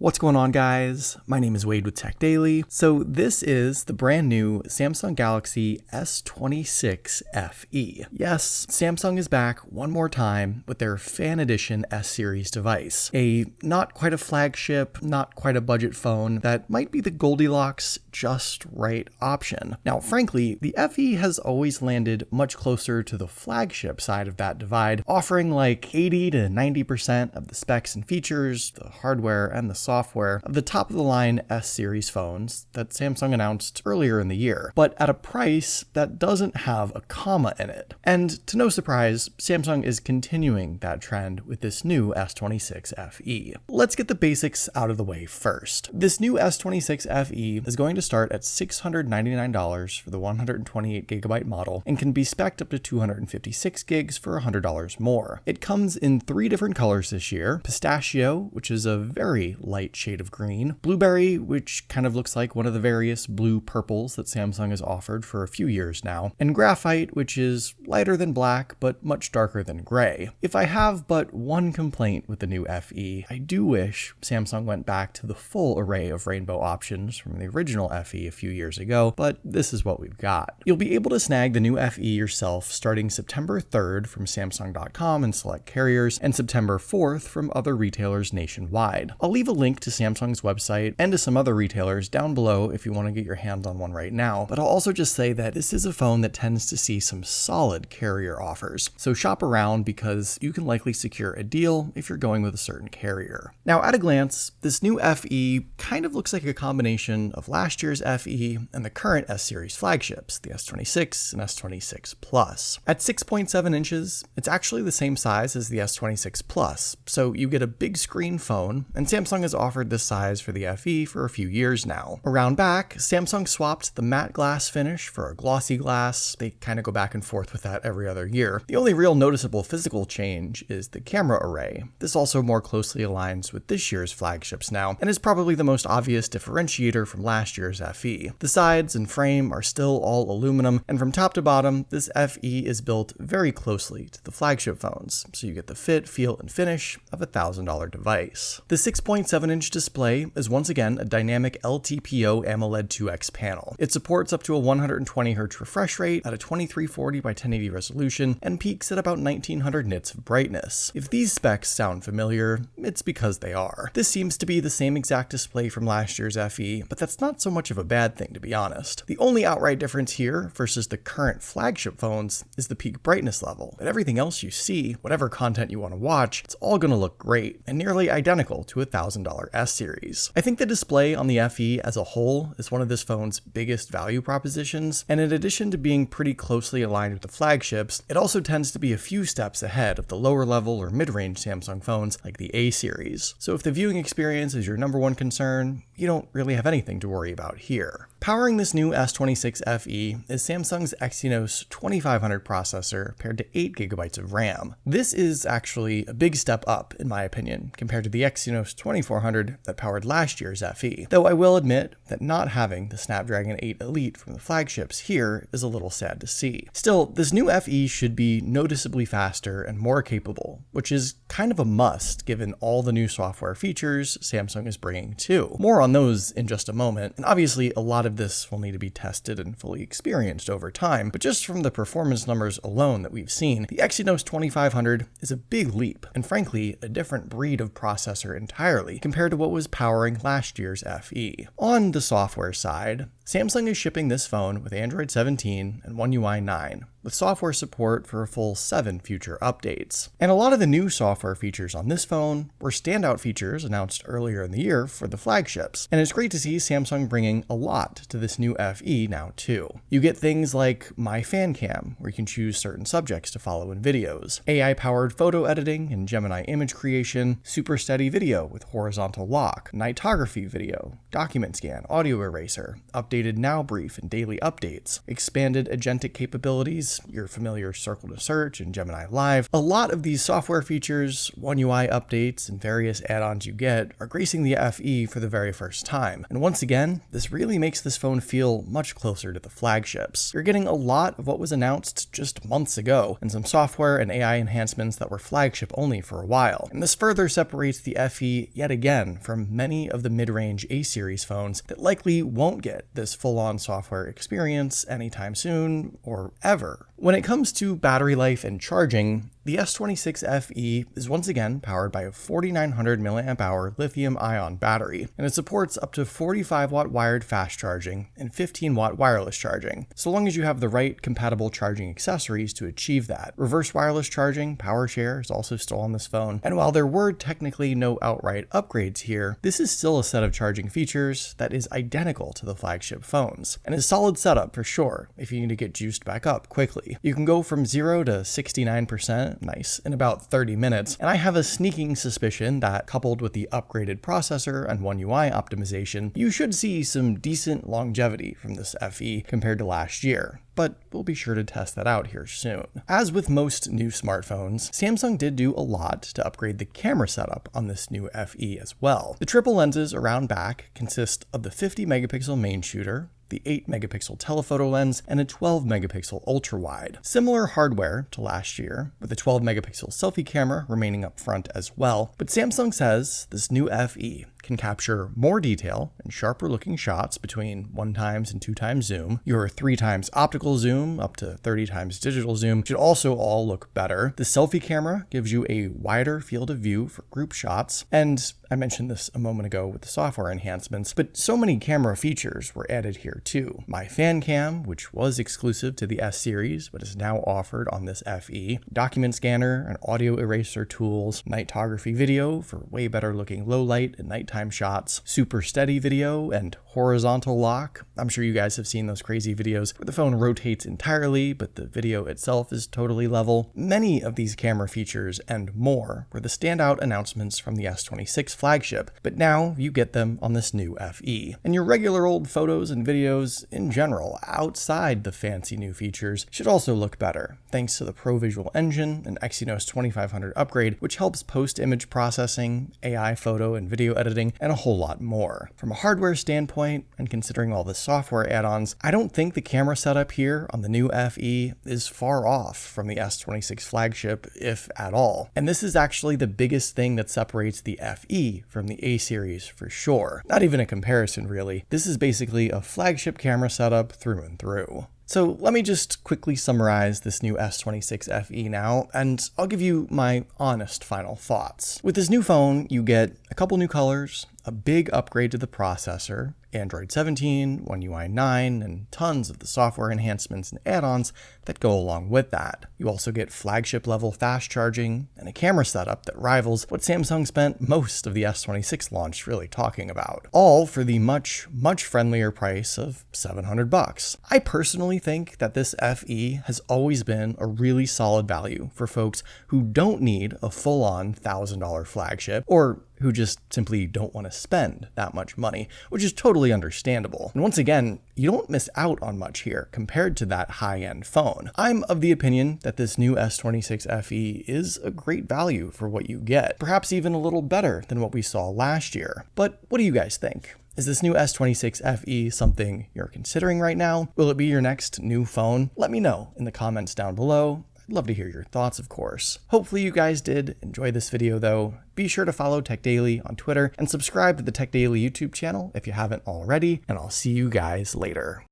What's going on, guys? My name is Wade with TechDaily. So this is the brand new Samsung Galaxy S26 FE. Yes, Samsung is back one more time with their Fan Edition S series device. A not quite a flagship, not quite a budget phone that might be the Goldilocks just right option. Now, frankly, the FE has always landed much closer to the flagship side of that divide, offering like 80 to 90% of the specs and features, the hardware, and the software of the top-of-the-line S-series phones that Samsung announced earlier in the year, but at a price that doesn't have a comma in it. And to no surprise, Samsung is continuing that trend with this new S26 FE. Let's get the basics out of the way first. This new S26 FE is going to start at $699 for the 128GB model and can be spec'd up to 256 gigs for $100 more. It comes in 3 different colors this year: pistachio, which is a very light shade of green; blueberry, which kind of looks like one of the various blue purples that Samsung has offered for a few years now; and graphite, which is lighter than black but much darker than gray. If I have but one complaint with the new FE, I do wish Samsung went back to the full array of rainbow options from the original FE a few years ago, but this is what we've got. You'll be able to snag the new FE yourself starting September 3rd from Samsung.com and select carriers, and September 4th from other retailers nationwide. I'll leave a link to Samsung's website and to some other retailers down below if you want to get your hands on one right now, but I'll also just say that this is a phone that tends to see some solid carrier offers, so shop around because you can likely secure a deal if you're going with a certain carrier. Now, at a glance, this new FE kind of looks like a combination of last year's FE and the current S-series flagships, the S26 and S26 Plus. At 6.7 inches, it's actually the same size as the S26 Plus, so you get a big screen phone, and Samsung has offered this size for the FE for a few years now. Around back, Samsung swapped the matte glass finish for a glossy glass. They kind of go back and forth with that every other year. The only real noticeable physical change is the camera array. This also more closely aligns with this year's flagships now, and is probably the most obvious differentiator from last year's FE. The sides and frame are still all aluminum, and from top to bottom, this FE is built very closely to the flagship phones, so you get the fit, feel, and finish of a $1,000 device. The 6.7-inch display is once again a dynamic LTPO AMOLED 2X panel. It supports up to a 120Hz refresh rate at a 2340 by 1080 resolution and peaks at about 1900 nits of brightness. If these specs sound familiar, it's because they are. This seems to be the same exact display from last year's FE, but that's not so much of a bad thing, to be honest. The only outright difference here versus the current flagship phones is the peak brightness level, but everything else you see, whatever content you want to watch, it's all going to look great and nearly identical to a $1,000 S series. I think the display on the FE as a whole is one of this phone's biggest value propositions, and in addition to being pretty closely aligned with the flagships, it also tends to be a few steps ahead of the lower level or mid-range Samsung phones like the A series. So if the viewing experience is your number one concern, you don't really have anything to worry about here. Powering this new S26 FE is Samsung's Exynos 2500 processor paired to 8GB of RAM. This is actually a big step up, in my opinion, compared to the Exynos 2400 that powered last year's FE, though I will admit that not having the Snapdragon 8 Elite from the flagships here is a little sad to see. Still, this new FE should be noticeably faster and more capable, which is kind of a must given all the new software features Samsung is bringing too. More on those in just a moment, and obviously a lot of this will need to be tested and fully experienced over time, but just from the performance numbers alone that we've seen, the Exynos 2500 is a big leap, and frankly, a different breed of processor entirely compared to what was powering last year's FE. On the software side, Samsung is shipping this phone with Android 17 and One UI 9, with software support for a full 7 future updates. And a lot of the new software features on this phone were standout features announced earlier in the year for the flagships, and it's great to see Samsung bringing a lot to this new FE now too. You get things like My Fan Cam, where you can choose certain subjects to follow in videos, AI-powered photo editing and Gemini image creation, super steady video with horizontal lock, nightography video, document scan, audio eraser, updated updated Now Brief and daily updates, expanded agentic capabilities, your familiar Circle to Search and Gemini Live. A lot of these software features, One UI updates, and various add-ons you get are gracing the FE for the very first time. And once again, this really makes this phone feel much closer to the flagships. You're getting a lot of what was announced just months ago, and some software and AI enhancements that were flagship only for a while. And this further separates the FE yet again from many of the mid-range A-series phones that likely won't get this full-on software experience anytime soon or ever. When it comes to battery life and charging, the S26 FE is once again powered by a 4900 mAh lithium-ion battery, and it supports up to 45-watt wired fast charging and 15-watt wireless charging, so long as you have the right compatible charging accessories to achieve that. Reverse wireless charging, power share, is also still on this phone, and while there were technically no outright upgrades here, this is still a set of charging features that is identical to the flagship phones, and is a solid setup for sure if you need to get juiced back up quickly. You can go from 0 to 69%, nice, in about 30 minutes, and I have a sneaking suspicion that, coupled with the upgraded processor and One UI optimization, you should see some decent longevity from this FE compared to last year. But we'll be sure to test that out here soon. As with most new smartphones, Samsung did do a lot to upgrade the camera setup on this new FE as well. The triple lenses around back consist of the 50 megapixel main shooter, the 8 megapixel telephoto lens, and a 12 megapixel ultra wide. Similar hardware to last year, with a 12 megapixel selfie camera remaining up front as well, but Samsung says this new FE can capture more detail and sharper looking shots between 1x and 2x zoom. Your 3x optical zoom up to 30x digital zoom should also all look better. The selfie camera gives you a wider field of view for group shots, and I mentioned this a moment ago with the software enhancements, but so many camera features were added here too. My fan cam, which was exclusive to the S series, but is now offered on this FE, document scanner and audio eraser tools, nightography video for way better looking low light and nighttime shots, super steady video, and horizontal lock. I'm sure you guys have seen those crazy videos where the phone rotates entirely, but the video itself is totally level. Many of these camera features and more were the standout announcements from the S26 flagship, but now you get them on this new FE. And your regular old photos and videos in general, outside the fancy new features, should also look better, thanks to the Pro Visual Engine and Exynos 2500 upgrade, which helps post-image processing, AI photo and video editing, and a whole lot more. From a hardware standpoint, and considering all the software add-ons, I don't think the camera setup here on the new FE is far off from the S26 flagship, if at all. And this is actually the biggest thing that separates the FE from the A series for sure. Not even a comparison really. This is basically a flagship camera setup through and through. So let me just quickly summarize this new S26 FE now, and I'll give you my honest final thoughts. With this new phone, you get a couple new colors, a big upgrade to the processor, Android 17, One UI 9, and tons of the software enhancements and add-ons that go along with that. You also get flagship level fast charging and a camera setup that rivals what Samsung spent most of the S26 launch really talking about, all for the much friendlier price of $700. I personally think that this FE has always been a really solid value for folks who don't need a full-on $1,000 flagship, or who just simply don't want to spend that much money, which is totally understandable. And once again, you don't miss out on much here compared to that high-end phone. I'm of the opinion that this new S26 FE is a great value for what you get, perhaps even a little better than what we saw last year. But what do you guys think? Is this new S26 FE something you're considering right now? Will it be your next new phone? Let me know in the comments down below. I'd love to hear your thoughts, of course. Hopefully you guys did enjoy this video though. Be sure to follow TechDaily on Twitter and subscribe to the TechDaily YouTube channel if you haven't already, and I'll see you guys later.